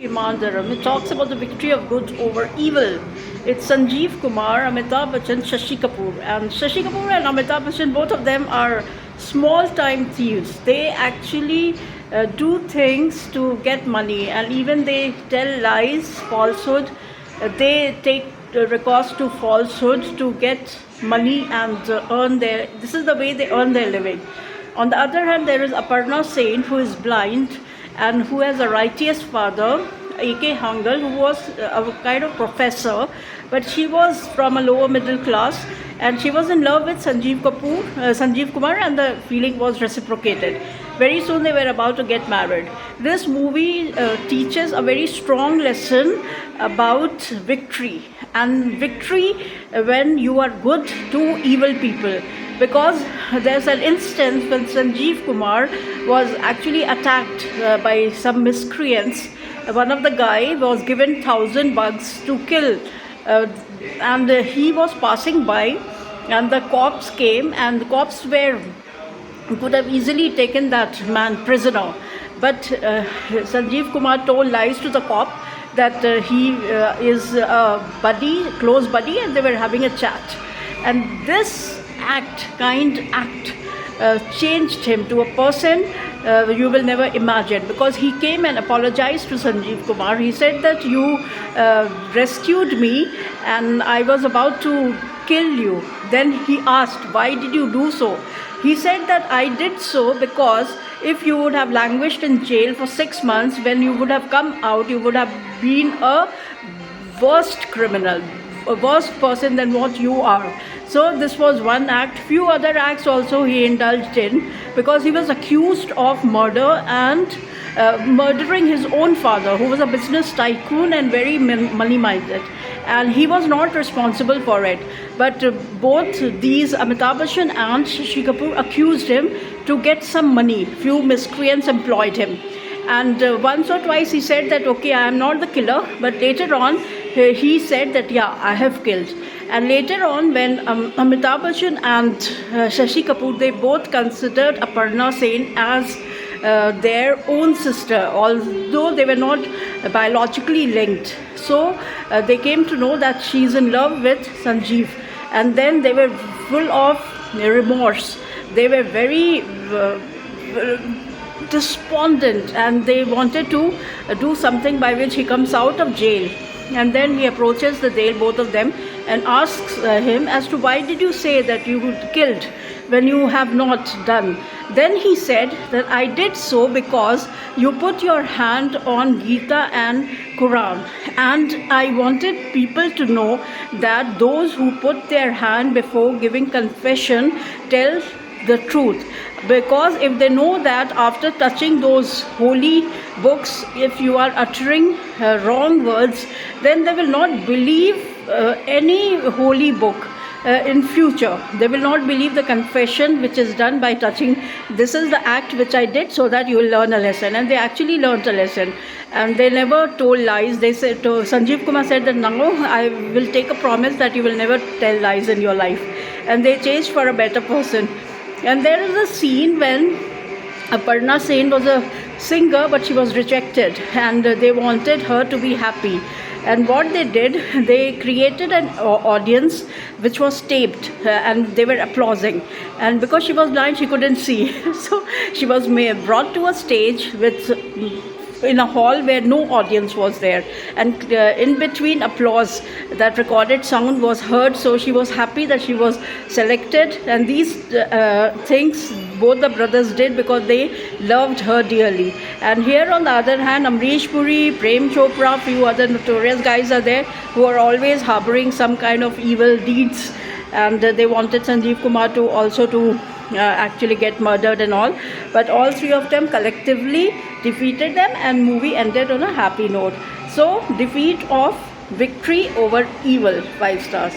Imandaram. It talks about the victory of good over evil. It's Sanjeev Kumar, Amitabh Bachchan, Shashi Kapoor. And Shashi Kapoor and Amitabh Bachchan, both of them are small time thieves. They actually do things to get money, and even they tell lies, falsehood. They take recourse to falsehood to get money and earn their. This is the way they earn their living. On the other hand, there is Aparna Sen, who is blind and who has a righteous father, A.K. Hangal, who was a kind of professor, but she was from a lower middle class, and she was in love with Sanjeev Kumar, and the feeling was reciprocated. Very soon they were about to get married. This movie teaches a very strong lesson about victory, and victory when you are good to evil people. Because there's an instance when Sanjeev Kumar was actually attacked by some miscreants. One of the guy was given 1,000 bugs to kill, and he was passing by, and the cops came, and the cops could have easily taken that man prisoner. But Sanjeev Kumar told lies to the cop that he is a close buddy, and they were having a chat. And this kind act changed him to a person you will never imagine, because he came and apologized to Sanjeev Kumar. He said that you rescued me and I was about to kill you. Then he asked, why did you do so? He said that I did so because if you would have languished in jail for 6 months, when you would have come out, you would have been a worst criminal, a worse person than what you are. So this was one act. Few other acts also he indulged in, because he was accused of murder and murdering his own father, who was a business tycoon and very money-minded. And he was not responsible for it. But both these, Amitabh Bachchan and Shashi Kapoor, accused him to get some money. Few miscreants employed him. And once or twice he said that, okay, I am not the killer. But later on, he said that, yeah, I have killed. And later on, when Amitabh Bachchan and Shashi Kapoor, they both considered Aparna Sen as their own sister, although they were not biologically linked. So they came to know that she is in love with Sanjeev. And then they were full of remorse. They were very despondent, and they wanted to do something by which he comes out of jail. And then he approaches the jail, both of them, and asks him as to why did you say that you would killed when you have not done. Then he said that I did so because you put your hand on Gita and Quran, and I wanted people to know that those who put their hand before giving confession tell the truth. Because if they know that after touching those holy books, if you are uttering wrong words, then they will not believe any holy book in future. They will not believe the confession which is done by touching. This is the act which I did so that you will learn a lesson. And they actually learned a lesson. And they never told lies. They said to Sanjeev Kumar said that, no, I will take a promise that you will never tell lies in your life. And they changed for a better person. And there is a scene when Aparna Sen was a singer, but she was rejected, and they wanted her to be happy. And what they did, they created an audience which was taped, and they were applauding. And because she was blind, she couldn't see. So she was brought to a stage in a hall where no audience was there, and in between applause, that recorded sound was heard. So she was happy that she was selected, and these things both the brothers did because they loved her dearly. And here on the other hand, Amrish Puri, Prem Chopra, few other notorious guys are there who are always harboring some kind of evil deeds, and they wanted Sanjeev Kumar to also to actually get murdered and all. But all three of them collectively defeated them, and movie ended on a happy note. So defeat of victory over evil, 5 stars.